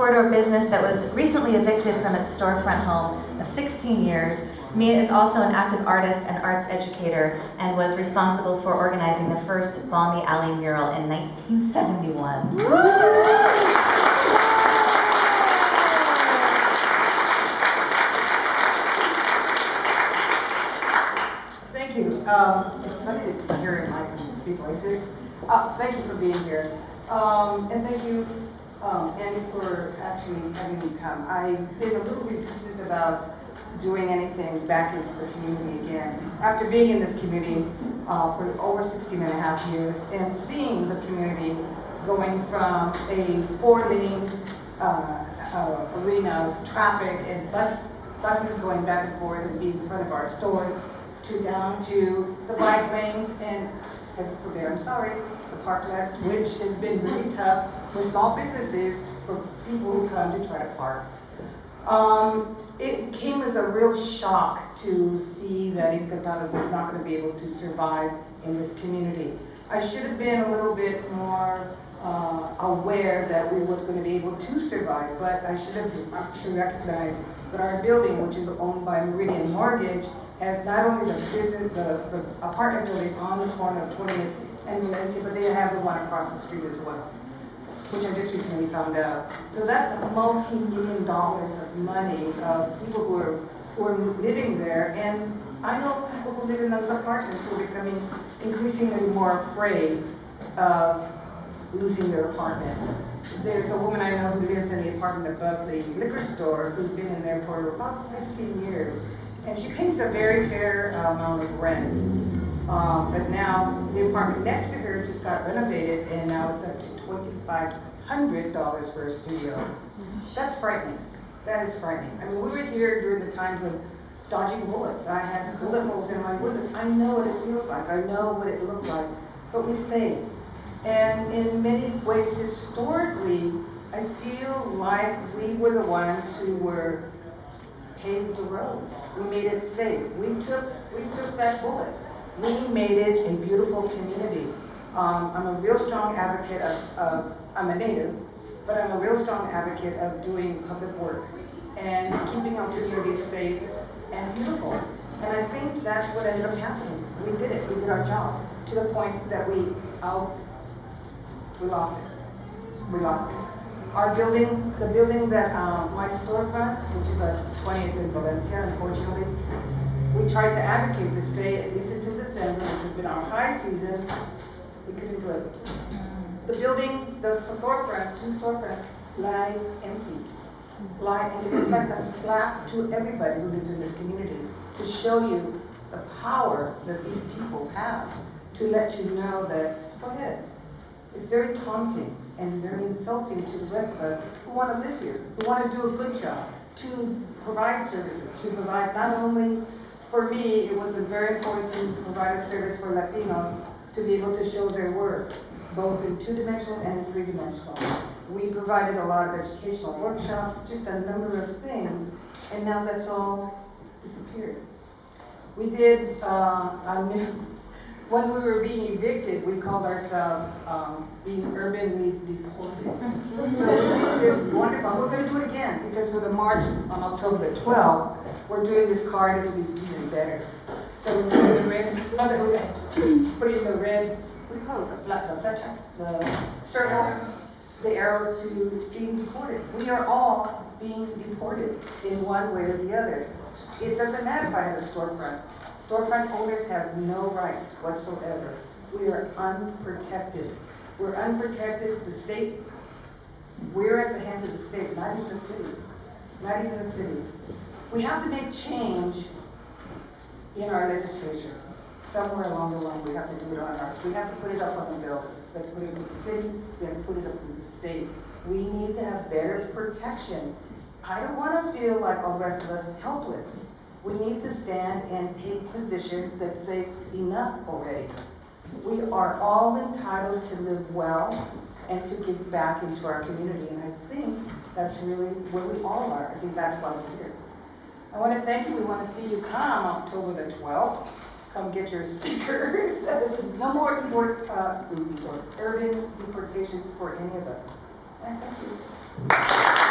corridor business that was recently evicted from its storefront home of 16 years, Mia is also an active artist and arts educator and was responsible for organizing the first Balmy Alley mural in 1971. Thank you. It's funny to hear Mike speak like this. Thank you for being here. And thank you, Andy, for actually having me come. I've been a little resistant about doing anything back into the community again. After being in this community for over 16 and a half years and seeing the community going from a four-lane arena of traffic and buses going back and forth and being in front of our stores, to down to the bike lanes and, I'm sorry, the parklets, which has been really tough for small businesses, for people who come to try to park. It came as a real shock to see that Encantada was not going to be able to survive in this community. I should have been a little bit more aware that we were going to be able to survive, but I should have actually recognized that our building, which is owned by Meridian Mortgage, has not only the apartment building on the corner of 20th and Valencia, but they have the one across the street as well, which I just recently found out. So that's multi-million dollars of money of people who are living there. And I know people who live in those apartments who are becoming increasingly more afraid of losing their apartment. There's a woman I know who lives in the apartment above the liquor store who's been in there for about 15 years. And she pays a very fair amount of rent. But now the apartment next to her just got renovated and now it's up to $2,500 for a studio. That's frightening. That is frightening. I mean, we were here during the times of dodging bullets. I had bullet holes in my windows. I know what it feels like. I know what it looked like. But we stayed. And in many ways, historically, I feel like we were the ones who were paved the road. We made it safe. We took that bullet. We made it a beautiful community. I'm a real strong advocate of I'm a native, but I'm a real strong advocate of doing public work and keeping our communities safe and beautiful. And I think that's what ended up happening. We did it. We did our job to the point that we lost it. We lost it. Our building, the building that my storefront, which is at 20th in Valencia, unfortunately, we tried to advocate to stay at least until December, which has been our high season. We couldn't do it. The building, the storefronts, two storefronts, lie empty. It's like a slap to everybody who lives in this community to show you the power that these people have, to let you know that, go ahead. It's very taunting and very insulting to the rest of us who want to live here, who want to do a good job, to provide services, to provide not only, for me, it was very important to provide a service for Latinos to be able to show their work, both in two-dimensional and in three-dimensional. We provided a lot of educational workshops, just a number of things, and now that's all disappeared. We did when we were being evicted, we called ourselves being urbanly deported. So we did this wonderful, we're going to do it again, because with the march on October the 12th, we're doing this card, it'll be even better. So we're putting the red, putting the red, what do you call it, the circle, the arrows to being deported. We are all being deported in one way or the other. It doesn't matter if I have a storefront. Storefront owners have no rights whatsoever. We are unprotected. We're unprotected. The state, we're at the hands of the state, not even the city. Not even the city. We have to make change in our legislature. Somewhere along the line, we have to do it on our, we have to put it up on the bills. We have to put it with the city, we have to put it up with the state. We need to have better protection. I don't want to feel like all the rest of us helpless. We need to stand and take positions that say enough already. We are all entitled to live well and to give back into our community, and I think that's really where we all are. I think that's why we're here. I want to thank you. We want to see you come October the 12th. Come get your stickers. No more urban deportation for any of us. And thank you.